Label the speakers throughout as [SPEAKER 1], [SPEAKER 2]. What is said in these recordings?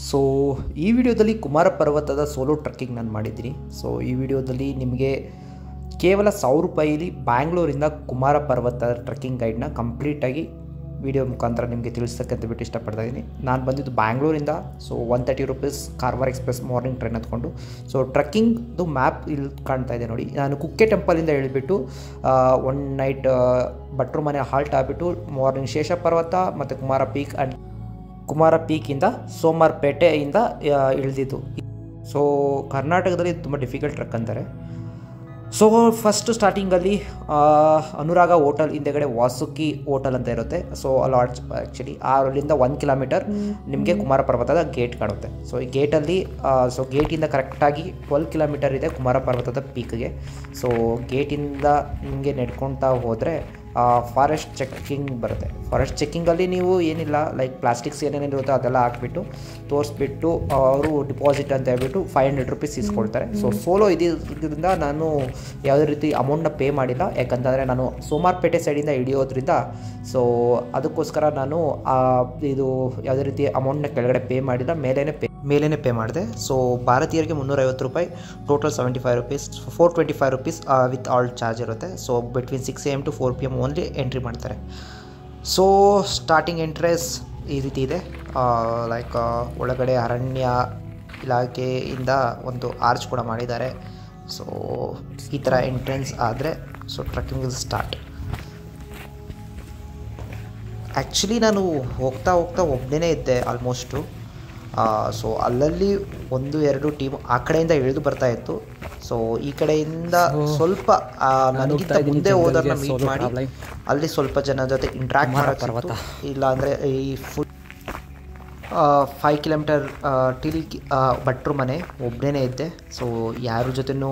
[SPEAKER 1] So ಈ ವಿಡಿಯೋದಲ್ಲಿ ಕುಮಾರ ಪರ್ವತದ ಸೋಲೋ ಟ್ರೆಕ್ಕಿಂಗ್ ನಾನು ಮಾಡಿದ್ದೀನಿ. ಸೊ ಈ ವಿಡಿಯೋದಲ್ಲಿ ನಿಮಗೆ ಕೇವಲ 1000 ರೂಪಾಯಿಲಿ ಬ್ಯಾಂಗ್ಳೂರಿಂದ ಕುಮಾರ ಪರ್ವತ ಟ್ರೆಕ್ಕಿಂಗ್ ಗೈಡ್ನ ಕಂಪ್ಲೀಟಾಗಿ ವಿಡಿಯೋ ಮುಖಾಂತರ ನಿಮಗೆ ತಿಳಿಸೋಕ್ಕಂತ ಬಿಟ್ಟು ಇಷ್ಟಪಡ್ತಾ ಇದ್ದೀನಿ. ನಾನು ಬಂದಿದ್ದು ಬ್ಯಾಂಗ್ಳೂರಿಂದ. So 130 rupees Karwar express morning train ಹತ್ಕೊಂಡು. ಸೊ ಟ್ರೆಕ್ಕಿಂಗ್ದು ಮ್ಯಾಪ್ ಇಲ್ಲಿ ಕಾಣ್ತಾ ಇದೆ ನೋಡಿ. ನಾನು ಕುಕ್ಕೆ ಟೆಂಪಲಿಂದ ಹೇಳಿಬಿಟ್ಟು ಒನ್ ನೈಟ್ ಭಟ್ರು ಮನೆ ಹಾಲ್ಟ್ ಆಗಿಬಿಟ್ಟು ಮಾರ್ನಿಂಗ್ ಶೇಷ ಪರ್ವತ ಮತ್ತು ಕುಮಾರ ಪೀಕಿಂದ ಸೋಮಾರ್ಪೇಟೆಯಿಂದ ಇಳಿದಿದ್ದು. ಸೊ ಕರ್ನಾಟಕದಲ್ಲಿ ತುಂಬ ಡಿಫಿಕಲ್ಟ್ ಟ್ರೆಕ್ ಅಂತಾರೆ. ಸೊ ಫಸ್ಟ್ ಸ್ಟಾರ್ಟಿಂಗಲ್ಲಿ ಅನುರಾಗ ಹೋಟೆಲ್ ಹಿಂದೆಗಡೆ ವಾಸುಕಿ ಹೋಟೆಲ್ ಅಂತ ಇರುತ್ತೆ. ಸೊ ಲಾಡ್ಜ್ ಆ್ಯಕ್ಚುಲಿ ಅಲ್ಲಿಂದ 1 ಕಿಲೋಮೀಟರ್ ನಿಮಗೆ ಕುಮಾರ ಪರ್ವತದ ಗೇಟ್ ಕಾಣುತ್ತೆ. ಸೊ ಈ ಗೇಟಲ್ಲಿ ಗೇಟಿಂದ ಕರೆಕ್ಟಾಗಿ 12 ಕಿಲೋಮೀಟರ್ ಇದೆ ಕುಮಾರ ಪರ್ವತದ ಪೀಕ್ಗೆ. ಸೊ ಗೇಟಿಂದ ನಿಮಗೆ ನಡ್ಕೊಳ್ತಾ ಹೋದರೆ ಫಾರೆಸ್ಟ್ ಚೆಕ್ಕಿಂಗ್ ಬರುತ್ತೆ. ಫಾರೆಸ್ಟ್ ಚೆಕ್ಕಿಂಗಲ್ಲಿ ನೀವು ಏನಿಲ್ಲ ಲೈಕ್ ಪ್ಲಾಸ್ಟಿಕ್ಸ್ ಏನೇನಿರುತ್ತೋ ಅದೆಲ್ಲ ಹಾಕ್ಬಿಟ್ಟು ತೋರಿಸ್ಬಿಟ್ಟು ಅವರು ಡಿಪಾಸಿಟ್ ಅಂತ ಹೇಳ್ಬಿಟ್ಟು 500 ರೂಪೀಸ್ ಇಸ್ಕೊಳ್ತಾರೆ. ಸೊ ಸೋಲೋ ಇದರಿಂದ ನಾನು ಯಾವುದೇ ರೀತಿ ಅಮೌಂಟ್ನ ಪೇ ಮಾಡಿಲ್ಲ, ಯಾಕಂತಂದರೆ ನಾನು ಸೋಮಾರ್ಪೇಟೆ ಸೈಡಿಂದ ಹಿಡಿಯೋದ್ರಿಂದ. ಸೊ ಅದಕ್ಕೋಸ್ಕರ ನಾನು ಇದು ಯಾವುದೇ ರೀತಿ ಅಮೌಂಟ್ನ ಕೆಳಗಡೆ ಪೇ ಮಾಡಿಲ್ಲ, ಮೇಲೇ ಪೇ ಮಾಡಿದೆ. ಸೊ ಭಾರತೀಯರಿಗೆ 350 ರೂಪಾಯಿ, total 75 rupees, 425 rupees with all charge ಇರುತ್ತೆ. So between 6 AM to 4 PM only entry ಮಾಡ್ತಾರೆ. ಸೊ ಸ್ಟಾರ್ಟಿಂಗ್ ಎಂಟ್ರೆನ್ಸ್ ಈ ರೀತಿ ಇದೆ. ಲೈಕ್ ಒಳಗಡೆ ಅರಣ್ಯ ಇಲಾಖೆಯಿಂದ ಒಂದು ಆರ್ಚ್ ಕೂಡ ಮಾಡಿದ್ದಾರೆ. ಸೊ ಈ ಥರ ಎಂಟ್ರೆನ್ಸ್ ಆದರೆ so trekking will start. Actually ನಾನು ಹೋಗ್ತಾ ಒಬ್ಬನೇ ಇದ್ದೆ ಆಲ್ಮೋಸ್ಟು. ಸೊ ಅಲ್ಲಲ್ಲಿ 1-2 ಟೀಮ್ ಆ ಕಡೆಯಿಂದ ಇಳಿದು ಬರ್ತಾ ಇತ್ತು. ಸೊ ಈ ಕಡೆಯಿಂದ ಸ್ವಲ್ಪ ನನಗಿಂತ ಮುಂದೆ ಹೋದವ್ರನ್ನ ಮೀಟ್ ಮಾಡಿ ಅಲ್ಲಿ ಸ್ವಲ್ಪ ಜನ ಜೊತೆ ಇಂಟ್ರ್ಯಾಕ್ಟ್ ಮಾಡೋಕ್ಕಾಗಿತ್ತು. ಇಲ್ಲ ಅಂದರೆ ಈ ಫುಲ್ 5 ಕಿಲೋಮೀಟರ್ ಟಿಲ್ ಭಟ್ರು ಮನೆ ಒಬ್ಬನೇ ಇದ್ದೆ. ಸೊ ಯಾರ ಜೊತೆನೂ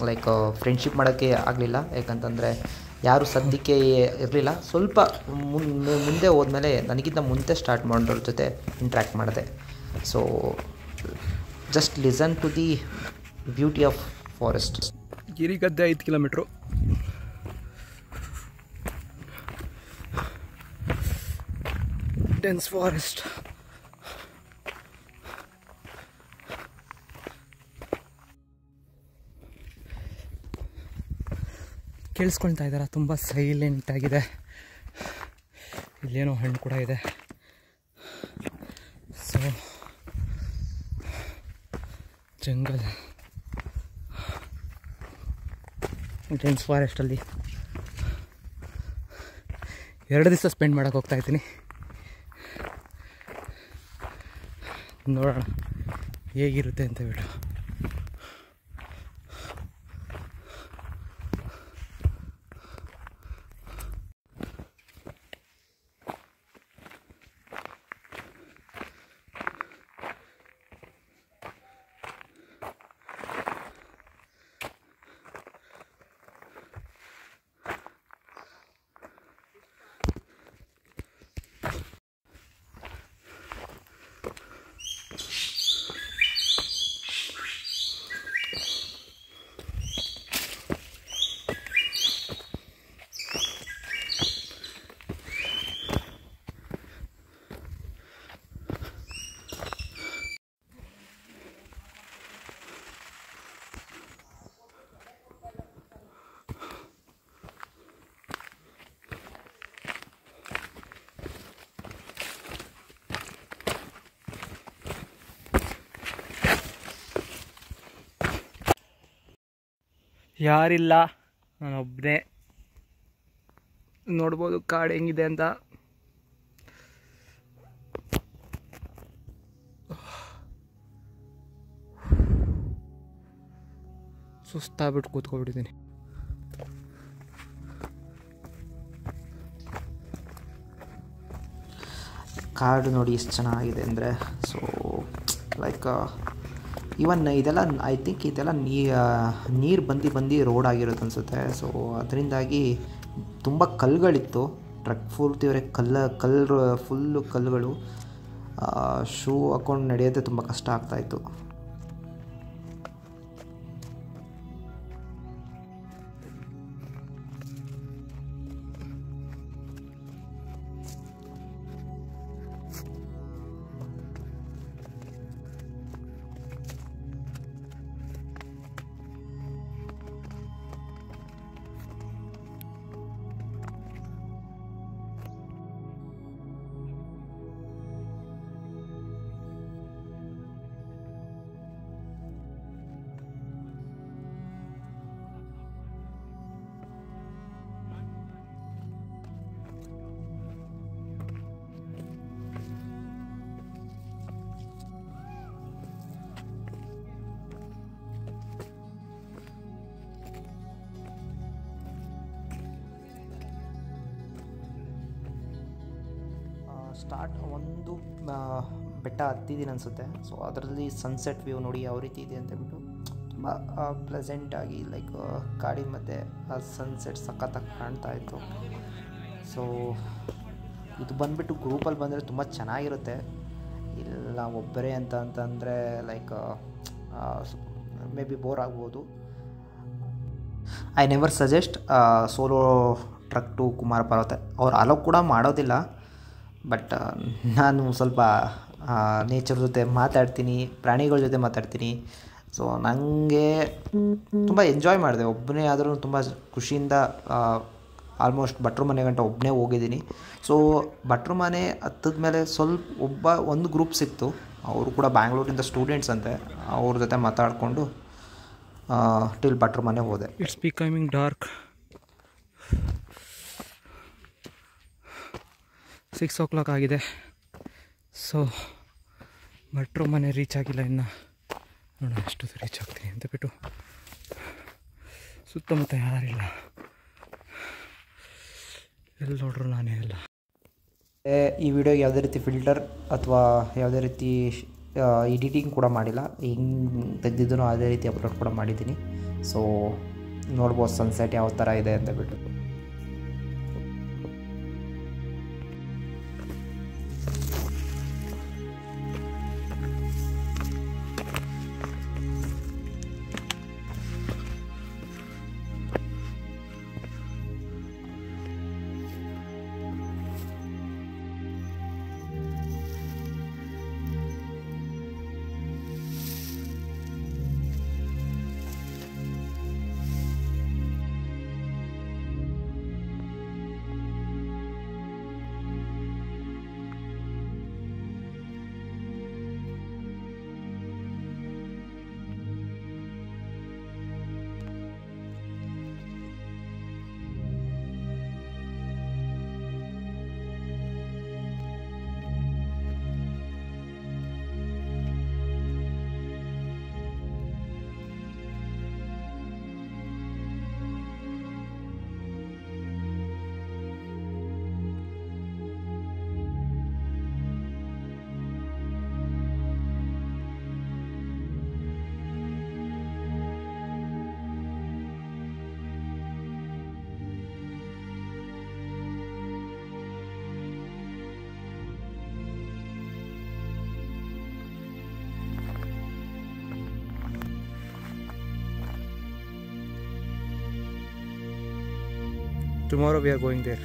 [SPEAKER 1] ಲೈಕ್ ಫ್ರೆಂಡ್ಶಿಪ್ ಮಾಡೋಕ್ಕೆ ಆಗಲಿಲ್ಲ, ಯಾಕಂತಂದರೆ ಯಾರು ಸದ್ಯಕ್ಕೆ ಇರಲಿಲ್ಲ. ಸ್ವಲ್ಪ ಮುಂದೆ ಹೋದ್ಮೇಲೆ ನನಗಿಂತ ಮುಂದೆ ಸ್ಟಾರ್ಟ್ ಮಾಡೋದ್ರ ಜೊತೆ ಇಂಟ್ರ್ಯಾಕ್ಟ್ ಮಾಡಿದೆ. So just listen to the beauty of forest.
[SPEAKER 2] Girigadde 5 kilometres. Dense forest. ಕೇಳಿಸ್ಕೊಳ್ತಾ ಇದ್ದಾರಾ? ತುಂಬ ಸೈಲೆಂಟಾಗಿದೆ. ಇಲ್ಲೇನೋ ಹಣ್ಣು ಕೂಡ ಇದೆ. ಸೊ ಜಂಗಲ್ ಡೆನ್ಸ್ ಫಾರೆಸ್ಟಲ್ಲಿ 2 ದಿವಸ ಸ್ಪೆಂಡ್ ಮಾಡೋಕ್ಕೆ ಹೋಗ್ತಾಯಿದ್ದೀನಿ. ನೋಡೋಣ ಹೇಗಿರುತ್ತೆ ಅಂತ ಬಿಟ್ಟು. ಯಾರಿಲ್ಲ, ನಾನೊಬ್ಬನೇ. ನೋಡ್ಬೋದು ಕಾಡು ಹೆಂಗಿದೆ ಅಂತ. ಸುಸ್ತಾಗ್ಬಿಟ್ಟು ಕೂತ್ಕೊಬಿಟ್ಟಿದ್ದೀನಿ.
[SPEAKER 1] ಕಾಡು ನೋಡಿ ಎಷ್ಟು ಚೆನ್ನಾಗಿದೆ ಅಂದರೆ. ಸೊ ಲೈಕ್ ಇವನ್ ಇದೆಲ್ಲ ಐ ಥಿಂಕ್ ಇದೆಲ್ಲ ನೀರು ಬಂದು ರೋಡ್ ಆಗಿರುತ್ತೆ ಅನಿಸುತ್ತೆ. ಸೊ ಅದರಿಂದಾಗಿ ತುಂಬ ಕಲ್ಲುಗಳಿತ್ತು. ಟ್ರಕ್ ಪೂರ್ತಿಯವರೆ ಫುಲ್ಲು ಕಲ್ಲುಗಳು. ಶೂ ಹಾಕ್ಕೊಂಡು ನಡೆಯೋದೇ ತುಂಬ ಕಷ್ಟ ಆಗ್ತಾಯಿತ್ತು. ಒಂದು ಬೆಟ್ಟ ಹತ್ತಿದ್ದೀನಿ ಅನಿಸುತ್ತೆ. ಸೊ ಅದರಲ್ಲಿ ಸನ್ಸೆಟ್ ವ್ಯೂ ನೋಡಿ ಯಾವ ರೀತಿ ಇದೆ ಅಂತ ಹೇಳ್ಬಿಟ್ಟು ತುಂಬ ಪ್ಲೆಸೆಂಟಾಗಿ ಲೈಕ್ ಗಾಡಿ ಮಧ್ಯೆ ಆ ಸನ್ಸೆಟ್ ಸಖತ್ತಾಗಿ ಕಾಣ್ತಾ ಇತ್ತು. ಸೊ ಇದು ಬಂದುಬಿಟ್ಟು ಗ್ರೂಪಲ್ಲಿ ಬಂದರೆ ತುಂಬ ಚೆನ್ನಾಗಿರುತ್ತೆ. ಇಲ್ಲ ಒಬ್ಬರೇ ಅಂತಂದರೆ ಲೈಕ್ ಮೇ ಬಿ ಬೋರ್ ಆಗ್ಬೋದು. I never suggest solo trek to Kumara Parvatha. ಅವ್ರು ಅಲೋ ಕೂಡ ಮಾಡೋದಿಲ್ಲ. ಬಟ್ ನಾನು ಸ್ವಲ್ಪ ನೇಚರ್ ಜೊತೆ ಮಾತಾಡ್ತೀನಿ, ಪ್ರಾಣಿಗಳ ಜೊತೆ ಮಾತಾಡ್ತೀನಿ. ಸೊ ನನಗೆ ತುಂಬ ಎಂಜಾಯ್ ಮಾಡಿದೆ. ಒಬ್ಬನೇ ಆದರೂ ತುಂಬ ಖುಷಿಯಿಂದ ಆಲ್ಮೋಸ್ಟ್ ಭಟ್ರು ಮನೆ ಗಂಟ ಒಬ್ಬನೇ ಹೋಗಿದ್ದೀನಿ. ಸೊ ಭಟ್ರು ಮನೆ ಹತ್ತದ ಮೇಲೆ ಒಂದು ಗ್ರೂಪ್ ಸಿಕ್ತು. ಅವರು ಕೂಡ ಬ್ಯಾಂಗ್ಳೂರಿಂದ ಸ್ಟೂಡೆಂಟ್ಸ್ ಅಂತೆ. ಅವ್ರ ಜೊತೆ ಮಾತಾಡಿಕೊಂಡು ಟಿಲ್ ಭಟ್ರು ಮನೆ ಹೋದೆ.
[SPEAKER 2] It's becoming dark. 6 o'clock ಆಗಿದೆ. ಸೊ ಭಟ್ರು ಮನೆ ರೀಚ್ ಆಗಿಲ್ಲ ಇನ್ನು. ನೋಡೋಣ ಎಷ್ಟೊತ್ತು ರೀಚ್ ಆಗ್ತೀನಿ ಅಂತ ಬಿಟ್ಟು. ಸುತ್ತಮುತ್ತ ಯಾರಿಲ್ಲ, ಎಲ್ಲಿ ನೋಡ್ರು ನಾನೇ ಇಲ್ಲ.
[SPEAKER 1] ಈ ವಿಡಿಯೋಗೆ ಯಾವುದೇ ರೀತಿ ಫಿಲ್ಟರ್ ಅಥವಾ ಯಾವುದೇ ರೀತಿ ಎಡಿಟಿಂಗ್ ಕೂಡ ಮಾಡಿಲ್ಲ. ಹೆಂಗೆ ತೆಗೆದಿದ್ದನೋ ಅದೇ ರೀತಿ ಅಪ್ಲೋಡ್ ಕೂಡ ಮಾಡಿದ್ದೀನಿ. ಸೊ ನೋಡ್ಬೋದು ಸನ್ಸೆಟ್ ಯಾವ ಥರ ಇದೆ ಅಂತ ಬಿಟ್ಟು.
[SPEAKER 2] Tomorrow we are going there.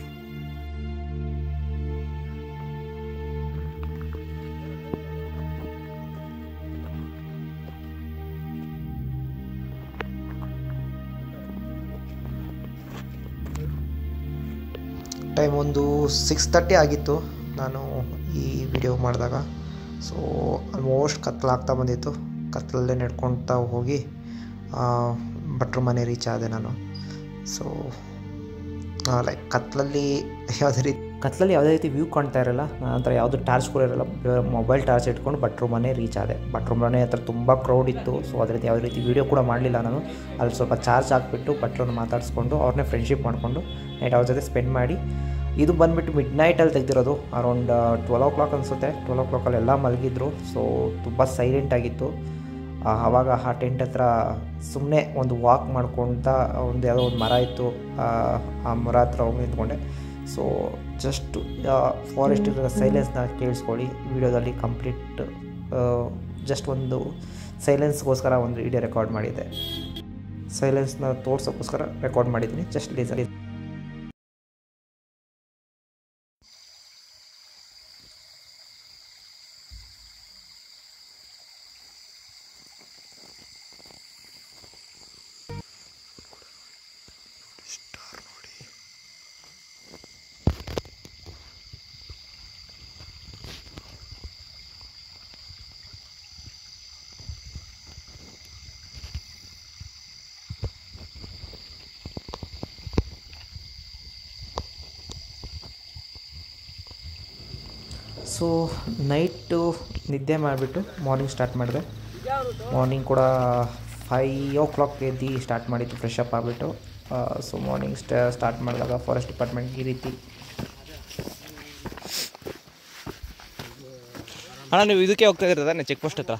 [SPEAKER 1] Time ಒಂದು 6:30 ಆಗಿತ್ತು ನಾನು ಈ ವಿಡಿಯೋ ಮಾಡಿದಾಗ. ಸೊ ಆಲ್ಮೋಸ್ಟ್ ಕತ್ಲಾಗ್ತಾ ಬಂದಿತ್ತು. ಕತ್ಲಲ್ಲೇ ನಡ್ಕೊಳ್ತಾ ಹೋಗಿ ಭಟ್ರು ಮನೆ ರೀಚ್ ಆದೆ ನಾನು. ಸೊ ಲೈಕ್ ಕತ್ಲಲ್ಲಿ ಯಾವುದೇ ರೀತಿ ವ್ಯೂ ಕಾಣ್ತಾ ಇರಲ್ಲ. ನಂತರ ಯಾವುದು ಟಾರ್ಚ್ ಕೂಡ ಇರಲ್ಲ. ಮೊಬೈಲ್ ಟಾರ್ಚ್ ಇಟ್ಕೊಂಡು ಭಟ್ರು ಮನೆ ರೀಚ್ ಆದೆ. ಭಟ್ರು ಮನೆ ಹತ್ರ ತುಂಬ ಕ್ರೌಡ್ ಇತ್ತು. ಸೊ ಅದೇ ರೀತಿ ಯಾವುದೇ ರೀತಿ ವೀಡಿಯೋ ಕೂಡ ಮಾಡಲಿಲ್ಲ ನಾನು. ಅಲ್ಲಿ ಸ್ವಲ್ಪ ಚಾರ್ಜ್ ಹಾಕ್ಬಿಟ್ಟು ಭಟ್ರನ್ನ ಮಾತಾಡಿಸ್ಕೊಂಡು ಅವ್ರನ್ನೇ ಫ್ರೆಂಡ್ಶಿಪ್ ಮಾಡಿಕೊಂಡು ನೈಟ್ ಅವ್ರ ಜೊತೆ ಸ್ಪೆಂಡ್ ಮಾಡಿ. ಇದು ಬಂದುಬಿಟ್ಟು ಮಿಡ್ ನೈಟಲ್ಲಿ ತೆಗೆದಿರೋದು. ಅರೌಂಡ್ 12 o'clock ಅನಿಸುತ್ತೆ. 12 o'clock ಎಲ್ಲ ಮಲಗಿದ್ರು. ಸೊ ತುಂಬ ಸೈಲೆಂಟಾಗಿತ್ತು. ಆವಾಗ ಆ ಟೆಂಟ್ ಹತ್ರ ಸುಮ್ಮನೆ ಒಂದು ವಾಕ್ ಮಾಡ್ಕೊತ ಯಾವುದೋ ಒಂದು ಮರ ಇತ್ತು. ಆ ಮರ ಹತ್ರ ಹೋಗಿ ನಿಂತ್ಕೊಂಡೆ. ಸೊ ಜಸ್ಟ್ ಫಾರೆಸ್ಟ್ ಇರೋ ಸೈಲೆನ್ಸ್ನ ಕೇಳಿಸ್ಕೊಳ್ಳಿ. ವಿಡಿಯೋದಲ್ಲಿ ಕಂಪ್ಲೀಟ್ ಜಸ್ಟ್ ಒಂದು ಸೈಲೆನ್ಸ್ಗೋಸ್ಕರ ಒಂದು ವಿಡಿಯೋ ರೆಕಾರ್ಡ್ ಮಾಡಿದ್ದೆ. ಸೈಲೆನ್ಸ್ನ ತೋರ್ಸೋಕ್ಕೋಸ್ಕರ ರೆಕಾರ್ಡ್ ಮಾಡಿದ್ದೀನಿ. ಜಸ್ಟ್ ಲೀಸಲ್ಲಿ ಸೊ ನೈಟು ನಿದ್ದೆ ಮಾಡಿಬಿಟ್ಟು ಮಾರ್ನಿಂಗ್ ಸ್ಟಾರ್ಟ್ ಮಾಡಿದೆ. ಮಾರ್ನಿಂಗ್ ಕೂಡ 5 o'clock ಎದ್ದು ಸ್ಟಾರ್ಟ್ ಮಾಡಿದ್ದು ಫ್ರೆಶ್ ಅಪ್ ಆಗಿಬಿಟ್ಟು. ಸೊ ಮಾರ್ನಿಂಗ್ ಸ್ಟಾರ್ಟ್ ಮಾಡಿದಾಗ ಫಾರೆಸ್ಟ್ ಡಿಪಾರ್ಟ್ಮೆಂಟ್ಗೆ ಈ ರೀತಿ
[SPEAKER 2] ಅಣ್ಣ ನೀವು ಇದಕ್ಕೆ ಹೋಗ್ತಾ ಇದ್ದೀರ ತಾನೆ ಚೆಕ್ ಪೋಸ್ಟ್ ಹತ್ರ?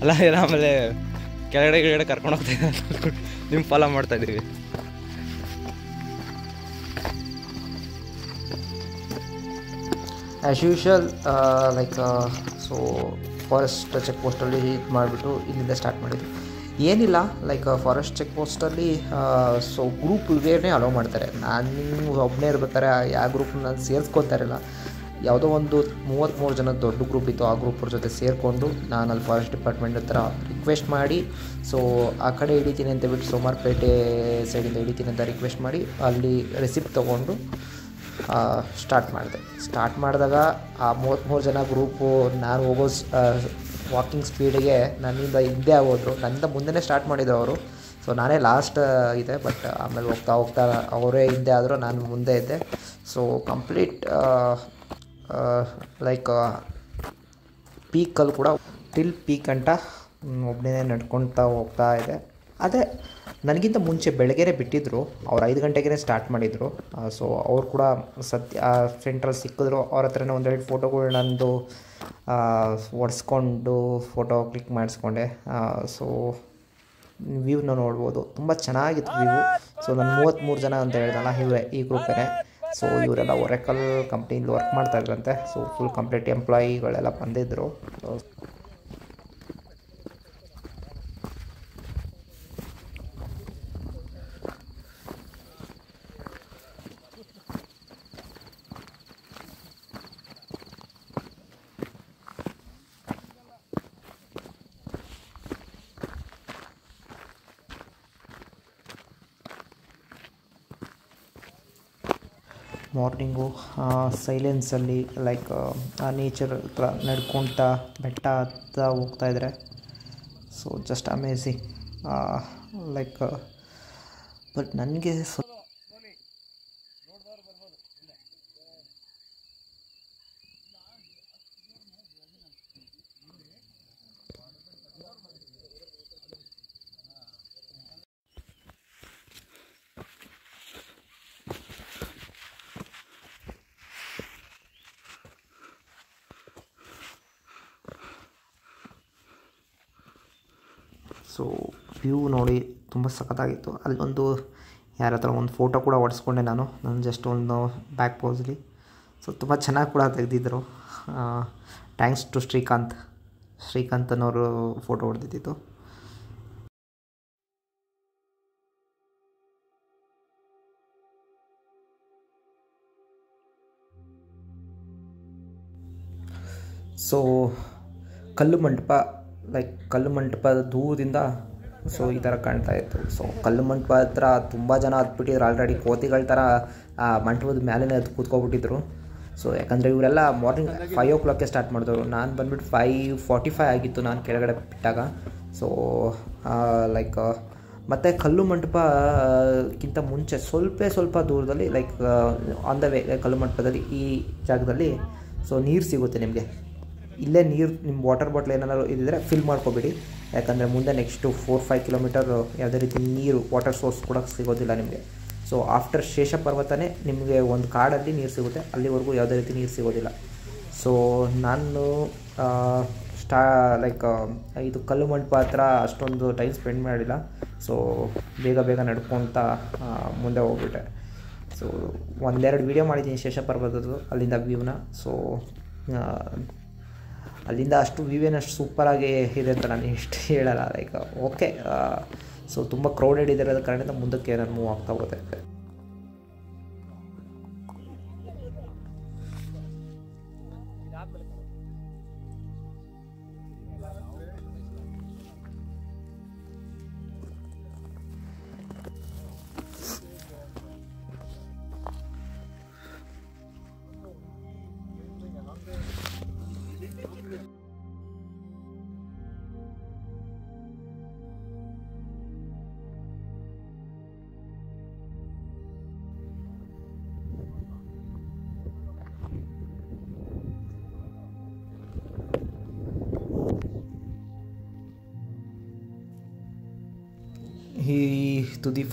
[SPEAKER 2] ಅಲ್ಲ ಏನೋ ಆಮೇಲೆ ಕೆಳಗಡೆ ಕರ್ಕೊಂಡು ಹೋಗ್ತಾ ಇದ್ದಾರೆ, ನಿಮ್ಮ ಫಾಲೋ ಮಾಡ್ತಾ ಇದ್ದೀವಿ.
[SPEAKER 1] As usual like so forest check ಪೋಸ್ಟಲ್ಲಿ ಇದು ಮಾಡಿಬಿಟ್ಟು ಇಲ್ಲಿಂದ ಸ್ಟಾರ್ಟ್ ಮಾಡಿದ್ವಿ. ಏನಿಲ್ಲ, ಲೈಕ್ ಫಾರೆಸ್ಟ್ ಚೆಕ್ ಪೋಸ್ಟಲ್ಲಿ ಸೊ ಗ್ರೂಪ್ ಇವೇನೇ ಅಲೋ ಮಾಡ್ತಾರೆ. ನಾನು ಒಬ್ಬನೇ ಇರ್ಬೇಕಾರೆ ಯಾವ ಗ್ರೂಪ್ ನಾನು ಸೇರಿಸ್ಕೊತಾ ಇರಲಿಲ್ಲ. ಯಾವುದೋ ಒಂದು 33 ಜನ ದೊಡ್ಡ ಗ್ರೂಪ್ ಇತ್ತು, ಆ ಗ್ರೂಪ್ರ ಜೊತೆ ಸೇರಿಕೊಂಡು ನಾನು ಅಲ್ಲಿ ಫಾರೆಸ್ಟ್ ಡಿಪಾರ್ಟ್ಮೆಂಟ್ ಹತ್ರ ರಿಕ್ವೆಸ್ಟ್ ಮಾಡಿ, ಸೊ ಆ ಕಡೆ ಹಿಡಿತೀನಿ ಅಂತ ಬಿಟ್ಟು ಸೋಮಾರ್ಪೇಟೆ ಸೈಡಿಂದ ಹಿಡಿತೀನಿ ಅಂತ ರಿಕ್ವೆಸ್ಟ್ ಮಾಡಿ ಅಲ್ಲಿ ರೆಸಿಪ್ಟ್ ತೊಗೊಂಡು ಸ್ಟಾರ್ಟ್ ಮಾಡಿದಾಗ ಆ 33 ಜನ ಗ್ರೂಪು ನಾನು ಹೋಗೋ ವಾಕಿಂಗ್ ಸ್ಪೀಡಿಗೆ ನನ್ನಿಂದ ಹಿಂದೆ ಆಗೋದ್ರು. ನನ್ನಿಂದ ಮುಂದೆನೇ ಸ್ಟಾರ್ಟ್ ಮಾಡಿದ್ರು ಅವರು. ಸೊ ನಾನೇ ಲಾಸ್ಟ್ ಇದೆ, ಬಟ್ ಆಮೇಲೆ ಹೋಗ್ತಾ ಅವರೇ ಹಿಂದೆ ಆದರೂ ನಾನು ಮುಂದೆ ಇದ್ದೆ. ಸೊ ಕಂಪ್ಲೀಟ್ ಲೈಕ್ ಪೀಕಲ್ಲಿ ಕೂಡ ಟಿಲ್ ಪೀಕ್ ಅಂತ ಒಬ್ಬನೇ ನಡ್ಕೊಳ್ತಾ ಹೋಗ್ತಾ ಇದೆ. ಅದೇ ನನಗಿಂತ ಮುಂಚೆ ಬೆಳಗ್ಗೆನೇ ಬಿಟ್ಟಿದ್ದರು, ಅವ್ರು 5 ಗಂಟೆಗೆ ಸ್ಟಾರ್ಟ್ ಮಾಡಿದರು. ಸೊ ಅವ್ರು ಕೂಡ ಸೆಂಟ್ರಲ್ಲಿ ಸಿಕ್ಕಿದ್ರು. ಅವ್ರ ಹತ್ರನೇ ಒಂದೆರಡು ಫೋಟೋಗಳು ನಂದು ಒಡಿಸ್ಕೊಂಡು ಫೋಟೋ ಕ್ಲಿಕ್ ಮಾಡಿಸ್ಕೊಂಡೆ. ಸೊ ವ್ಯೂನ ನೋಡ್ಬೋದು, ತುಂಬ ಚೆನ್ನಾಗಿತ್ತು ವ್ಯೂ. ಸೊ ನಾನು 33 ಜನ ಅಂತ ಹೇಳ್ದಲ್ಲ, ಇವರೇ ಈ ಗ್ರೂಪೇ. ಸೊ ಇವರೆಲ್ಲ ಒರೆಕಲ್ ಕಂಪ್ನಿಲಿ ವರ್ಕ್ ಮಾಡ್ತಾಯಿದ್ರಂತೆ. ಸೊ ಫುಲ್ ಕಂಪ್ಲೀಟ್ ಎಂಪ್ಲಾಯಿಗಳೆಲ್ಲ ಬಂದಿದ್ದರು. ಮಾರ್ನಿಂಗು ಸೈಲೆನ್ಸಲ್ಲಿ ಲೈಕ್ ಆ ನೇಚರ್ ಹತ್ರ ನಡ್ಕೊಳ್ತಾ ಬೆಟ್ಟ ಹತ್ತಾ ಹೋಗ್ತಾಯಿದ್ರೆ so just amazing. Like but ನನಗೆ ಸೊ ವ್ಯೂ ನೋಡಿ ತುಂಬ ಸಖತ್ತಾಗಿತ್ತು. ಅಲ್ಲೊಂದು ಯಾರ ಹತ್ರ ಒಂದು ಫೋಟೋ ಕೂಡ ಹೊಡೆಸ್ಕೊಂಡೆ ನಾನು ಜಸ್ಟ್ ಒಂದು ಬ್ಯಾಕ್ ಪೋಸಲ್ಲಿ. ಸೊ ತುಂಬ ಚೆನ್ನಾಗಿ ಕೂಡ ತೆಗೆದಿದ್ದರು. ಥ್ಯಾಂಕ್ಸ್ ಟು ಶ್ರೀಕಾಂತ್ ಅನ್ನೋರು ಫೋಟೋ ಹೊಡೆದಿದ್ದು. ಸೊ ಕಲ್ಲು ಮಂಟಪದ ದೂರದಿಂದ ಸೊ ಈ ಥರ ಕಾಣ್ತಾ ಇತ್ತು. ಸೊ ಕಲ್ಲು ಮಂಟಪ ಹತ್ರ ತುಂಬ ಜನ ಹತ್ಬಿಟ್ಟಿದ್ರು ಆಲ್ರೆಡಿ, ಕೋತಿಗಳ ಥರ ಆ ಮಂಟಪದ ಮೇಲೇ ಹತ್ತು ಕೂತ್ಕೊಬಿಟ್ಟಿದ್ರು. ಸೊ ಯಾಕಂದರೆ ಇವರೆಲ್ಲ ಮಾರ್ನಿಂಗ್ 5 o'clockಗೆ ಸ್ಟಾರ್ಟ್ ಮಾಡಿದವರು. ನಾನು ಬಂದುಬಿಟ್ಟು 5:45 ಆಗಿತ್ತು ನಾನು ಕೆಳಗಡೆ ಬಿಟ್ಟಾಗ. ಸೊ ಲೈಕ್ ಮತ್ತು ಕಲ್ಲು ಮಂಟಪಕ್ಕಿಂತ ಮುಂಚೆ ಸ್ವಲ್ಪ ದೂರದಲ್ಲಿ ಲೈಕ್ ಆನ್ ದ ವೇ ಕಲ್ಲು ಮಂಟಪದಲ್ಲಿ ಈ ಜಾಗದಲ್ಲಿ ಸೊ ನೀರು ಸಿಗುತ್ತೆ ನಿಮಗೆ. ಇಲ್ಲೇ ನೀರು ನಿಮ್ಮ ವಾಟರ್ ಬಾಟ್ಲ್ ಏನಾದ್ರು ಇದ್ದಿದ್ರೆ ಫಿಲ್ ಮಾಡ್ಕೊಬೇಡಿ, ಯಾಕಂದರೆ ಮುಂದೆ ನೆಕ್ಸ್ಟು 4-5 ಕಿಲೋಮೀಟರ್ ಯಾವುದೇ ರೀತಿ ನೀರು ವಾಟರ್ ಸೋರ್ಸ್ ಕೂಡ ಸಿಗೋದಿಲ್ಲ ನಿಮಗೆ. ಸೊ ಆಫ್ಟರ್ ಶೇಷ ಪರ್ವತನೇ ನಿಮಗೆ ಒಂದು ಕಾಡಲ್ಲಿ ನೀರು ಸಿಗುತ್ತೆ, ಅಲ್ಲಿವರೆಗೂ ಯಾವುದೇ ರೀತಿ ನೀರು ಸಿಗೋದಿಲ್ಲ. ಸೊ ನಾನು ಲೈಕ್ ಇದು ಕಲ್ಲು ಮಂಟಪ ಹತ್ರ ಅಷ್ಟೊಂದು ಟೈಮ್ ಸ್ಪೆಂಡ್ ಮಾಡಿಲ್ಲ. ಸೊ ಬೇಗ ನಡ್ಕೊಳ್ತಾ ಮುಂದೆ ಹೋಗ್ಬಿಟ್ಟೆ. ಸೊ 1-2 ವೀಡಿಯೋ ಮಾಡಿದ್ದೀನಿ ಶೇಷ ಪರ್ವತದ್ದು, ಅಲ್ಲಿಂದ ವ್ಯೂನ. ಸೊ ಅಲ್ಲಿಂದ ಅಷ್ಟು ವ್ಯೂವೇನಷ್ಟು ಸೂಪರಾಗಿ ಇದೆ ಅಂತ ನಾನು ಎಷ್ಟು ಹೇಳಲ್ಲ. ಲೈಕ್ ಓಕೆ, ಸೊ ತುಂಬ ಕ್ರೌಡೆಡ್ ಇರೋದ ಕಾರಣದಿಂದ ಮುಂದಕ್ಕೆ ನಾನು ಮೂವ್ ಆಗ್ತಾ ಹೋಗುತ್ತೆ.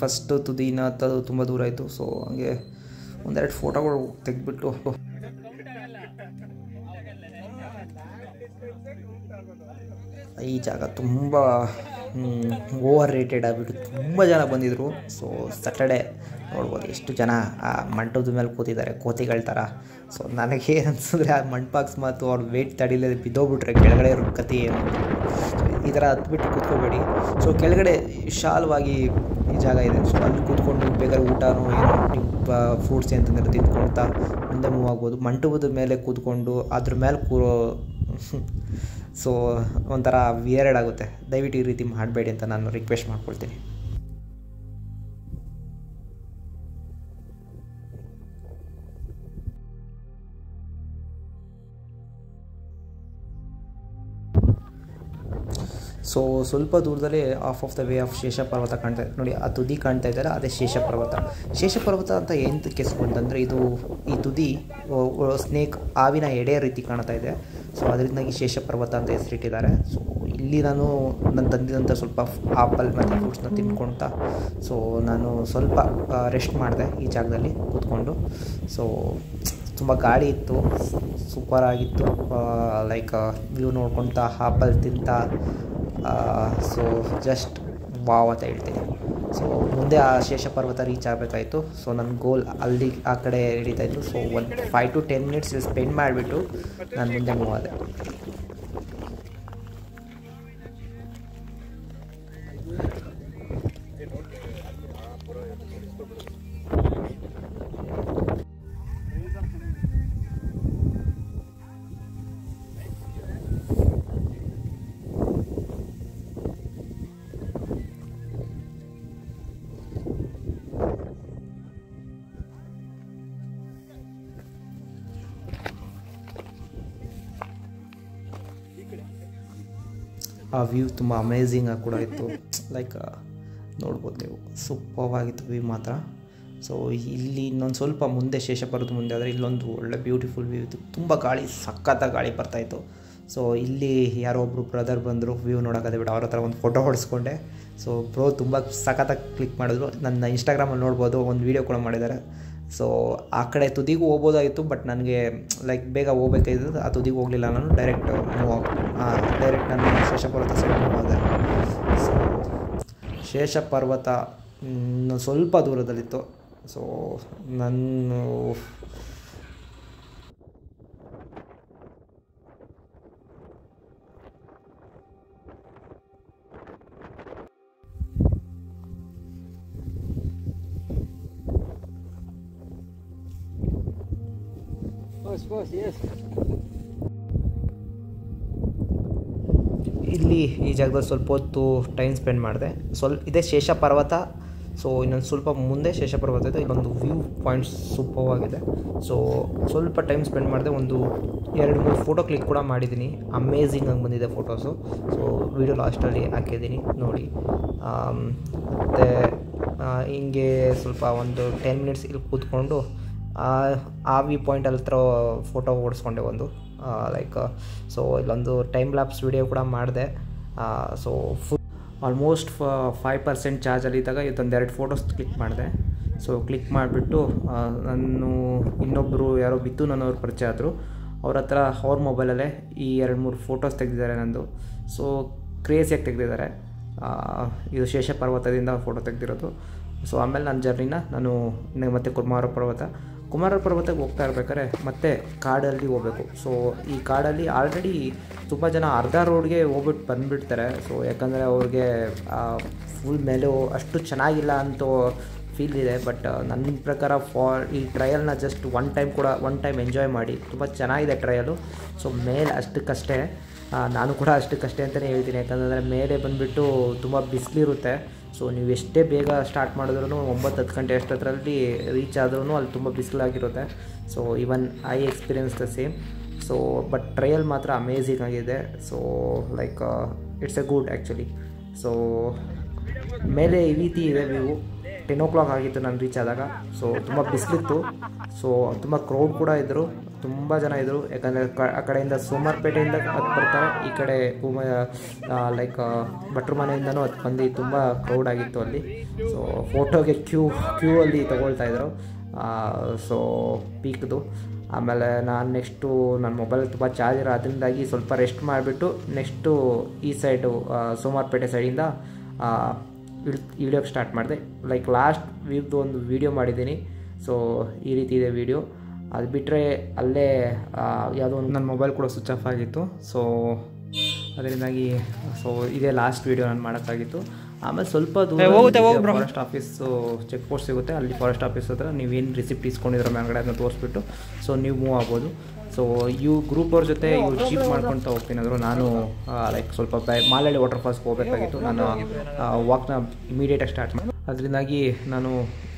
[SPEAKER 1] ಫಸ್ಟು ತುದಿನ ತುಂಬ ದೂರ ಇತ್ತು. ಸೊ ಹಂಗೆ ಒಂದೆರಡು ಫೋಟೋಗಳು ತೆಗೆದ್ಬಿಟ್ಟು ಈ ಜಾಗ ತುಂಬ ಓವರ್ ರೇಟೆಡ್ ಆಗಿಬಿಟ್ಟು ತುಂಬ ಜನ ಬಂದಿದ್ದರು. ಸೊ ಸ್ಯಾಟರ್ಡೆ ನೋಡ್ಬೋದು ಎಷ್ಟು ಜನ ಆ ಮಂಟಪದ ಮೇಲೆ ಕೂತಿದ್ದಾರೆ ಕೋತಿಗಳ ಥರ. ಸೊ ನನಗೇನು ಅನಿಸಿದ್ರೆ ಆ ಮಂಟಪಾಕ್ಸ್ ಮಾತು ಅವ್ರು ವೆಯ್ಟ್ ತಡಿಲೇ ಬಿದ್ದೋಗ್ಬಿಟ್ರೆ ಕೆಳಗಡೆ ಇರೋ ಕತೆ ಏನು ಈ ಥರ ಹತ್ಬಿಟ್ಟು ಕೂತ್ಕೋಬೇಡಿ. ಸೊ ಕೆಳಗಡೆ ವಿಶಾಲವಾಗಿ ಈ ಜಾಗ ಇದೆ. ಸೊ ಅಲ್ಲಿ ಕೂತ್ಕೊಂಡು ಬೇಕಾದ್ರೆ ಊಟನೋ ಏನೋ ಫ್ರೂಟ್ಸ್ ಅಂತಂದ್ರೆ ತಿಂದ್ಕೊಳ್ತಾ ಮುಂದೆ ಮೂವ್ ಆಗ್ಬೋದು. ಮಂಟಪದ ಮೇಲೆ ಕೂತ್ಕೊಂಡು ಅದ್ರ ಮೇಲೆ ಕೂರೋ ಸೊ ಒಂಥರ ವಿಯರ್ಡ್ ಆಗುತ್ತೆ. ದಯವಿಟ್ಟು ಈ ರೀತಿ ಮಾಡಬೇಡಿ ಅಂತ ನಾನು ರಿಕ್ವೆಸ್ಟ್ ಮಾಡ್ಕೊಳ್ತೀನಿ. ಸೊ ಸ್ವಲ್ಪ ದೂರದಲ್ಲಿ ಆಫ್ ದ ವೇ ಆಫ್ ಶೇಷ ಪರ್ವತ ಕಾಣ್ತಾ ಇದೆ ನೋಡಿ. ಆ ತುದಿ ಕಾಣ್ತಾ ಇದ್ದಾರೆ, ಅದೇ ಶೇಷ ಪರ್ವತ. ಶೇಷ ಪರ್ವತ ಅಂತ ಏನಕ್ಕೆ ಅಂತಂದರೆ ಈ ತುದಿ ಸ್ನೇಕ್ ಹಾವಿನ ಎಡೆ ರೀತಿ ಕಾಣ್ತಾ ಇದೆ. ಸೊ ಅದರಿಂದಾಗಿ ಶೇಷ ಪರ್ವತ ಅಂತ ಹೆಸರಿಟ್ಟಿದ್ದಾರೆ. ಸೊ ಇಲ್ಲಿ ನಾನು ತಂದಿದಂಥ ಸ್ವಲ್ಪ ಆಪಲ್ ಮತ್ತು ಫ್ರೂಟ್ಸ್ನ ತಿನ್ಕೊಳ್ತಾ ಸೊ ನಾನು ಸ್ವಲ್ಪ ರೆಸ್ಟ್ ಮಾಡಿದೆ ಈ ಜಾಗದಲ್ಲಿ ಕೂತ್ಕೊಂಡು. ಸೊ ತುಂಬ ಗಾಳಿ ಇತ್ತು, ಸೂಪರಾಗಿತ್ತು. ಲೈಕ್ ವ್ಯೂ ನೋಡ್ಕೊಳ್ತಾ ಆಪಲ್ ತಿಂತಾ ಸೊ ಜಸ್ಟ್ ವಾವ್ ಅಂತ ಹೇಳ್ತೀನಿ. ಸೊ ಮುಂದೆ ಆ ಶೇಷ ಪರ್ವತ ರೀಚ್ ಆಗಬೇಕಾಯಿತು. ಸೊ ನನ್ನ ಗೋಲ್ ಅಲ್ಲಿ ಆ ಕಡೆ ನಡೀತಾಯಿತ್ತು. ಸೊ ಒಂದು 5 to 10 minutes ಸ್ಪೆಂಡ್ ಮಾಡಿಬಿಟ್ಟು ನಾನು ಮುಂದೆ ಮೂವ್ ಆದೆ. ಆ ವ್ಯೂ ತುಂಬ ಅಮೇಝಿಂಗಾಗಿ ಕೂಡ ಇತ್ತು. ಲೈಕ್ ನೋಡ್ಬೋದು ನೀವು, ಸೂಪರ್ವಾಗಿತ್ತು ವ್ಯೂ ಮಾತ್ರ. ಸೊ ಇಲ್ಲಿ ಇನ್ನೊಂದು ಸ್ವಲ್ಪ ಮುಂದೆ ಶೇಷ ಪರ್ವತ ಮುಂದೆ ಆದರೆ ಇಲ್ಲೊಂದು ಒಳ್ಳೆ ಬ್ಯೂಟಿಫುಲ್ ವ್ಯೂ ಇತ್ತು. ತುಂಬ ಗಾಳಿ, ಸಖತ್ತಾಗಿ ಗಾಳಿ ಬರ್ತಾಯಿತ್ತು. ಸೊ ಇಲ್ಲಿ ಯಾರೋ ಒಬ್ಬರು ಬ್ರದರ್ ಬಂದರು ವ್ಯೂ ನೋಡೋಕ್ಕದೆ ಬಿಟ್ಟು ಅವ್ರ ಹತ್ರ ಒಂದು ಫೋಟೋ ಹೊಡೆಸ್ಕೊಂಡೆ. ಸೊ ಬ್ರೋ ತುಂಬ ಸಖತ್ತಾಗಿ ಕ್ಲಿಕ್ ಮಾಡಿದ್ರು. ನನ್ನ ಇನ್ಸ್ಟಾಗ್ರಾಮಲ್ಲಿ ನೋಡ್ಬೋದು, ಒಂದು ವೀಡಿಯೋ ಕೂಡ ಮಾಡಿದ್ದಾರೆ. ಸೊ ಆ ಕಡೆ ತುದಿಗೂ ಹೋಗ್ಬೋದಾಗಿತ್ತು, ಬಟ್ ನನಗೆ ಲೈಕ್ ಬೇಗ ಹೋಗ್ಬೇಕಾಗಿದ್ದು ಆ ತುದಿಗೆ ಹೋಗಲಿಲ್ಲ. ನಾನು ಡೈರೆಕ್ಟ್ ನಾನು ಶೇಷ ಪರ್ವತ ಸೈಡ್ ಮೂವ್ ಆದೆ. ಸೊ ಶೇಷ ಪರ್ವತ ಸ್ವಲ್ಪ ದೂರದಲ್ಲಿತ್ತು. ಸೊ ನಾನು ಇಲ್ಲಿ ಈ ಜಾಗದಲ್ಲಿ ಸ್ವಲ್ಪ ಹೊತ್ತು ಟೈಮ್ ಸ್ಪೆಂಡ್ ಮಾಡಿದೆ. ಇದೇ ಶೇಷ ಪರ್ವತ. ಸೊ ಇನ್ನೊಂದು ಸ್ವಲ್ಪ ಮುಂದೆ ಶೇಷ ಪರ್ವತ ಇದೆ. ಇಲ್ಲೊಂದು ವ್ಯೂ ಪಾಯಿಂಟ್ಸ್ ಸೂಪರ್ವಾಗಿದೆ. ಸೊ ಸ್ವಲ್ಪ ಟೈಮ್ ಸ್ಪೆಂಡ್ ಮಾಡಿದೆ. ಒಂದು 2-3 ಫೋಟೋ ಕ್ಲಿಕ್ ಕೂಡ ಮಾಡಿದ್ದೀನಿ. ಅಮೇಝಿಂಗ್ ಆಗಿ ಬಂದಿದೆ ಫೋಟೋಸು. ಸೊ ವಿಡಿಯೋ ಲಾಸ್ಟಲ್ಲಿ ಹಾಕಿದ್ದೀನಿ ನೋಡಿ. ಮತ್ತು ಹಿಂಗೆ ಸ್ವಲ್ಪ ಒಂದು 10 minutes ಇಲ್ಲಿ ಕೂತ್ಕೊಂಡು ಆ ವ್ಯೂ ಪಾಯಿಂಟಲ್ಲಿ ಹತ್ರ ಫೋಟೋ ಓಡಿಸ್ಕೊಂಡೆ ಒಂದು ಲೈಕ್. ಸೊ ಇಲ್ಲೊಂದು ಟೈಮ್ ಲ್ಯಾಪ್ಸ್ ವಿಡಿಯೋ ಕೂಡ ಮಾಡಿದೆ. ಸೊ ಆಲ್ಮೋಸ್ಟ್ 5% ಚಾರ್ಜಲ್ಲಿದ್ದಾಗ ಇದೊಂದು 2 ಫೋಟೋಸ್ ಕ್ಲಿಕ್ ಮಾಡಿದೆ. ಸೊ ಕ್ಲಿಕ್ ಮಾಡಿಬಿಟ್ಟು ನಾನು ಇನ್ನೊಬ್ಬರು ಯಾರೋ ಬಿತ್ತು ನನ್ನವ್ರು ಪರಿಚಯ ಆದರು. ಅವ್ರ ಹತ್ರ ಅವ್ರ ಮೊಬೈಲಲ್ಲೇ ಈ 2-3 ಫೋಟೋಸ್ ತೆಗೆದಿದ್ದಾರೆ ನಂದು. ಸೊ ಕ್ರೇಜಿಯಾಗಿ ತೆಗೆದಿದ್ದಾರೆ. ಇದು ಶೇಷ ಪರ್ವತದಿಂದ ಫೋಟೋ ತೆಗೆದಿರೋದು. ಸೊ ಆಮೇಲೆ ನನ್ನ ಜರ್ನಿನ ನಾನು ಮತ್ತೆ ಕುಮಾರ ಪರ್ವತಕ್ಕೆ ಹೋಗ್ತಾ ಇರ್ಬೇಕಾದ್ರೆ ಮತ್ತೆ ಕಾಡಲ್ಲಿ ಹೋಗಬೇಕು. ಸೊ ಈ ಕಾಡಲ್ಲಿ ಆಲ್ರೆಡಿ ತುಂಬ ಜನ ಅರ್ಧ ರೋಡ್ಗೆ ಹೋಗ್ಬಿಟ್ಟು ಬಂದುಬಿಡ್ತಾರೆ. ಸೊ ಯಾಕಂದರೆ ಅವ್ರಿಗೆ ಫುಲ್ ಮೇಲೂ ಅಷ್ಟು ಚೆನ್ನಾಗಿಲ್ಲ ಅಂತ ಫೀಲ್ ಇದೆ. ಬಟ್ ನನ್ನ ಪ್ರಕಾರ ಈ ಟ್ರಯಲ್ನ ಜಸ್ಟ್ ಒನ್ ಟೈಮ್ ಎಂಜಾಯ್ ಮಾಡಿ. ತುಂಬ ಚೆನ್ನಾಗಿದೆ ಟ್ರಯಲು. ಸೊ ಮೇಲೆ ಅಷ್ಟಕ್ಕಷ್ಟೇ, ನಾನು ಕೂಡ ಅಷ್ಟಕ್ಕಷ್ಟೇ ಅಂತಲೇ ಹೇಳ್ತೀನಿ. ಯಾಕಂದರೆ ಮೇಲೆ ಬಂದುಬಿಟ್ಟು ತುಂಬ ಬಿಸಿಲಿರುತ್ತೆ. ಸೊ ನೀವು ಎಷ್ಟೇ ಬೇಗ ಸ್ಟಾರ್ಟ್ ಮಾಡಿದ್ರೂ 9-10 ಗಂಟೆ ಅಷ್ಟರಲ್ಲಿ ರೀಚ್ ಆದ್ರೂ ಅಲ್ಲಿ ತುಂಬ ಬಿಸಿಲಾಗಿರುತ್ತೆ. So even I experience the same. So but trail ಮಾತ್ರ ಅಮೇಝಿಂಗ್ ಆಗಿದೆ. So like it's a good actually. So ಮೇಲೆ ಈ ರೀತಿ ಇದೆ ವ್ಯೂ. 10 o'clock ಆಗಿತ್ತು ನಾನು ರೀಚ್ ಆದಾಗ. ಸೊ ತುಂಬ ಬಿಸಿಲಿತ್ತು. ಸೊ ತುಂಬ ಕ್ರೌಡ್ ಕೂಡ ಇದ್ದರು. ತುಂಬ ಜನ ಇದ್ದರು. ಯಾಕಂದರೆ ಆ ಕಡೆಯಿಂದ ಸೋಮವಾರಪೇಟೆಯಿಂದ ಹತ್ತು ಬರ್ತಾರೆ, ಈ ಕಡೆ ಲೈಕ್ ಭಟ್ರ ಮನೆಯಿಂದನೂ ಹತ್ತು ಬಂದು ತುಂಬ ಕ್ರೌಡ್ ಆಗಿತ್ತು ಅಲ್ಲಿ. ಸೊ ಫೋಟೋಗೆ ಕ್ಯೂ ಅಲ್ಲಿ ತೊಗೊಳ್ತಾಯಿದ್ರು. ಸೊ ಪೀಕ್ದು. ಆಮೇಲೆ ನಾನು ನೆಕ್ಸ್ಟು ನನ್ನ ಮೊಬೈಲ್ ತುಂಬ ಚಾರ್ಜ್ ಇರೋ ಅದರಿಂದಾಗಿ ಸ್ವಲ್ಪ ರೆಸ್ಟ್ ಮಾಡಿಬಿಟ್ಟು ನೆಕ್ಸ್ಟು ಈ ಸೈಡು ಸೋಮವಾರಪೇಟೆ ಸೈಡಿಂದ ವಿಡಿಯೋಗೆ ಸ್ಟಾರ್ಟ್ ಮಾಡಿದೆ. ಲೈಕ್ ಲಾಸ್ಟ್ ವೀಕ್ದು ಒಂದು ವೀಡಿಯೋ ಮಾಡಿದ್ದೀನಿ. ಸೊ ಈ ರೀತಿ ಇದೆ ವೀಡಿಯೋ. ಅದು ಬಿಟ್ಟರೆ ಅಲ್ಲೇ ಯಾವುದೋ ಒಂದು ನನ್ನ ಮೊಬೈಲ್ ಕೂಡ ಸ್ವಿಚ್ ಆಫ್ ಆಗಿತ್ತು. ಸೊ ಅದರಿಂದಾಗಿ ಇದೇ ಲಾಸ್ಟ್ ವೀಡಿಯೋ ನಾನು ಮಾಡೋಕ್ಕಾಗಿತ್ತು. ಆಮೇಲೆ ಸ್ವಲ್ಪ ದೂರ ಫಾರೆಸ್ಟ್ ಆಫೀಸು ಚೆಕ್ ಪೋಸ್ಟ್ ಸಿಗುತ್ತೆ, ಅಲ್ಲಿ ಫಾರೆಸ್ಟ್ ಆಫೀಸ್ ಹತ್ರ ನೀವೇನು ರಿಸಿಪ್ಟ್ ಇಸ್ಕೊಂಡಿರೋ ಮೇಲ್ಗಡೆ ಅದನ್ನ ತೋರಿಸ್ಬಿಟ್ಟು ಸೊ ನೀವು ಮೂವ್ ಆಗ್ಬೋದು. ಸೊ ಗ್ರೂಪ್ ಅವ್ರ ಜೊತೆ ಜೀಪ್ ಮಾಡ್ಕೊಳ್ತಾ ಹೋಗ್ತೀನಿ. ಅಂದರು ನಾನು ಲೈಕ್ ಸ್ವಲ್ಪ ಮಾಲಳ್ಳಿ ವಾಟರ್ ಫಾಲ್ಸ್ಗೆ ಹೋಗಬೇಕಾಗಿತ್ತು. ನಾನು ವಾಕ್ನ ಇಮಿಡಿಯೇಟಾಗಿ ಸ್ಟಾರ್ಟ್ ಮಾಡಿ, ಅದರಿಂದಾಗಿ ನಾನು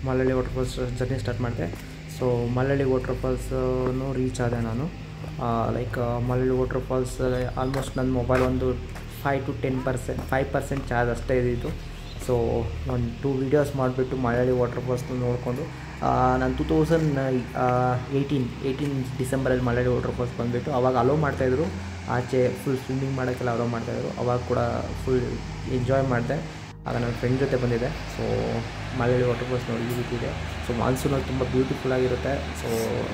[SPEAKER 1] ಮಾಲಳ್ಳಿ ವಾಟರ್ ಫಾಲ್ಸ್ ಜರ್ನಿ ಸ್ಟಾರ್ಟ್ ಮಾಡಿದೆ. ಸೊ ಮಾಲಳ್ಳಿ ವಾಟರ್ ಫಾಲ್ಸನ್ನು ರೀಚ್ ಆದೆ ನಾನು. ಲೈಕ್ ಮಾಲಳ್ಳಿ ವಾಟರ್ ಫಾಲ್ಸ್ ಆಲ್ಮೋಸ್ಟ್ ನನ್ನ ಮೊಬೈಲ್ ಒಂದು 5% ಚಾರ್ಜ್ ಅಷ್ಟೇ ಇದ್ದಿದ್ದು. ಸೊ ಒಂದು 2 ವೀಡಿಯೋಸ್ ಮಾಡಿಬಿಟ್ಟು ಮಾಲಳ್ಳಿ ವಾಟರ್ ಫಾಲ್ಸ್ನ ನೋಡಿಕೊಂಡು ನಾನು 2018 ಡಿಸೆಂಬರಲ್ಲಿ ಮಾಲಳ್ಳಿ ವಾಟರ್ ಫಾಲ್ಸ್ ಬಂದುಬಿಟ್ಟು ಅವಾಗ ಅಲೋ ಮಾಡ್ತಾಯಿದ್ರು, ಆಚೆ ಫುಲ್ ಸ್ವಿಮ್ಮಿಂಗ್ ಮಾಡೋಕ್ಕೆಲ್ಲ ಅಲೋ ಮಾಡ್ತಾಯಿದ್ರು. ಅವಾಗ ಕೂಡ ಫುಲ್ ಎಂಜಾಯ್ ಮಾಡಿದೆ. ಆಗ ನನ್ನ ಫ್ರೆಂಡ್ ಜೊತೆ ಬಂದಿದ್ದೆ. ಸೊ ಮಾಲಳ್ಳಿ ವಾಟರ್ ಫಾಲ್ಸ್ ನೋಡಿ ಈ ರೀತಿ ಇದೆ. ಸೊ ಮಾನ್ಸೂನಲ್ಲಿ ತುಂಬ ಬ್ಯೂಟಿಫುಲ್ಲಾಗಿರುತ್ತೆ. ಸೊ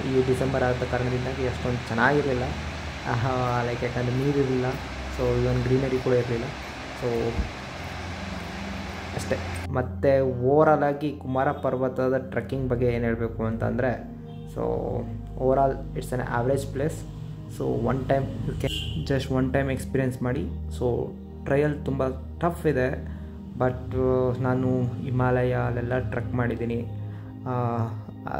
[SPEAKER 1] ಈ ಡಿಸೆಂಬರ್ ಆದ ಕಾರಣದಿಂದಾಗಿ ಅಷ್ಟೊಂದು ಚೆನ್ನಾಗಿರಲಿಲ್ಲ, ಲೈಕ್ ಯಾಕಂದರೆ ನೀರಿರಲಿಲ್ಲ. ಸೊ ಇದೊಂದು ಗ್ರೀನರಿ ಕೂಡ ಇರಲಿಲ್ಲ. ಸೊ ಅಷ್ಟೇ. ಮತ್ತು ಓವರಾಲಾಗಿ ಕುಮಾರ ಪರ್ವತದ ಟ್ರೆಕ್ಕಿಂಗ್ ಬಗ್ಗೆ ಏನು ಹೇಳಬೇಕು ಅಂತಂದರೆ, so overall it's on average place. So one time experience ಮಾಡಿ. ಸೊ ಟ್ರಯಲ್ ತುಂಬ ಟಫ್ ಇದೆ, ಬಟ್ ನಾನು ಹಿಮಾಲಯ ಅಲ್ಲೆಲ್ಲ ಟ್ರೆಕ್ ಮಾಡಿದ್ದೀನಿ,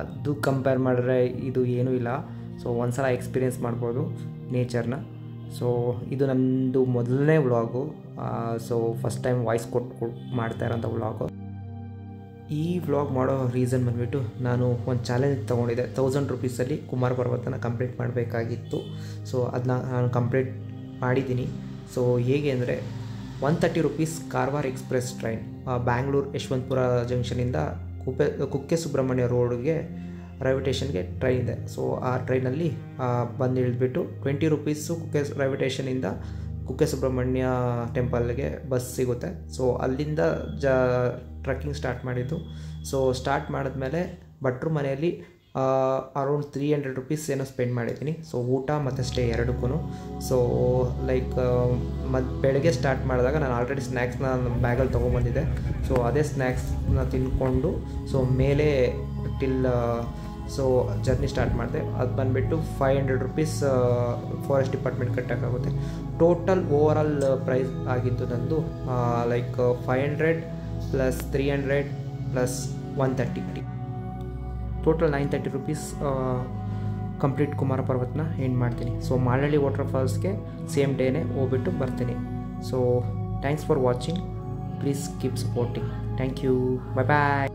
[SPEAKER 1] ಅದು ಕಂಪೇರ್ ಮಾಡಿದ್ರೆ ಇದು ಏನೂ ಇಲ್ಲ. ಸೊ ಒಂದು ಸಲ ಎಕ್ಸ್ಪೀರಿಯೆನ್ಸ್ ಮಾಡ್ಬೋದು ನೇಚರ್ನ. ಸೊ ಇದು ನನ್ನದು ಮೊದಲನೇ vlog. So first time voice ಕೊಟ್ಟು ಮಾಡ್ತಾ ಇರೋಂಥ ವ್ಲಾಗು. ಈ ವ್ಲಾಗ್ ಮಾಡೋ ರೀಸನ್ ಬಂದುಬಿಟ್ಟು ನಾನು ಒಂದು ಚಾಲೆಂಜ್ ತೊಗೊಂಡಿದ್ದೆ. 1000 ರೂಪೀಸಲ್ಲಿ ಕುಮಾರ ಪರ್ವತನ ಕಂಪ್ಲೀಟ್ ಮಾಡಬೇಕಾಗಿತ್ತು. ಸೊ ಅದನ್ನ ನಾನು ಕಂಪ್ಲೀಟ್ ಮಾಡಿದ್ದೀನಿ. ಸೊ ಹೇಗೆ ಅಂದರೆ 130 rupees Karwar express train Bangalore Yeshwantpur ಜಂಕ್ಷನಿಂದ ಕುಕ್ಕೆ ಸುಬ್ರಹ್ಮಣ್ಯ ರೋಡ್ಗೆ ರೈಲ್ವೆ ಸ್ಟೇಷನ್ಗೆ ಟ್ರೈನ್ ಇದೆ. ಸೊ ಆ ಟ್ರೈನಲ್ಲಿ ಬಂದು ಇಳಿದ್ಬಿಟ್ಟು 20 ರೂಪೀಸು ರೈಲ್ವೆ ಸ್ಟೇಷನಿಂದ ಕುಕ್ಕೆ ಸುಬ್ರಹ್ಮಣ್ಯ ಟೆಂಪಲ್ಗೆ ಬಸ್ ಸಿಗುತ್ತೆ. ಸೊ ಅಲ್ಲಿಂದ ಟ್ರೆಕ್ಕಿಂಗ್ ಸ್ಟಾರ್ಟ್ ಮಾಡಿದ್ದು. ಸೊ ಸ್ಟಾರ್ಟ್ ಮಾಡಿದ್ಮೇಲೆ ಭಟ್ರ ಮನೆಯಲ್ಲಿ ಅರೌಂಡ್ 300 ರೂಪೀಸ್ ಏನೋ ಸ್ಪೆಂಡ್ ಮಾಡಿದ್ದೀನಿ. ಸೊ ಊಟ ಮತ್ತು ಸ್ಟೇ ಎರಡಕ್ಕೂ. ಸೊ ಲೈಕ್ ಬೆಳಗ್ಗೆ ಸ್ಟಾರ್ಟ್ ಮಾಡಿದಾಗ ನಾನು ಆಲ್ರೆಡಿ ಸ್ನ್ಯಾಕ್ಸ್ನ ನಮ್ಮ ಬ್ಯಾಗಲ್ಲಿ ತೊಗೊಂಬಂದಿದ್ದೆ. ಸೊ ಅದೇ ಸ್ನ್ಯಾಕ್ಸ್ನ ತಿಂದ್ಕೊಂಡು ಸೊ ಮೇಲೆ ಟಿಲ್ ಸೊ ಜರ್ನಿ ಸ್ಟಾರ್ಟ್ ಮಾಡಿದೆ. ಅದು ಬಂದುಬಿಟ್ಟು 500 ರೂಪೀಸ್ ಫಾರೆಸ್ಟ್ ಡಿಪಾರ್ಟ್ಮೆಂಟ್ ಕಟ್ಟೋಕ್ಕಾಗುತ್ತೆ. ಟೋಟಲ್ ಓವರಾಲ್ ಪ್ರೈಸ್ ಆಗಿದ್ದು ನಂದು ಲೈಕ್ 500 + 300 + 130 ಟೋಟಲ್ 930 ರೂಪೀಸ್ ಕಂಪ್ಲೀಟ್ ಕುಮಾರ ಪರ್ವತನ ಎಂಡ್ ಮಾಡ್ತೀನಿ. ಸೊ ಮಾಲಳ್ಳಿ ವಾಟರ್ ಫಾಲ್ಸ್ಗೆ ಸೇಮ್ ಡೇನೇ ಹೋಗ್ಬಿಟ್ಟು ಬರ್ತೀನಿ. So thanks for watching. Please keep supporting. Thank you. Bye.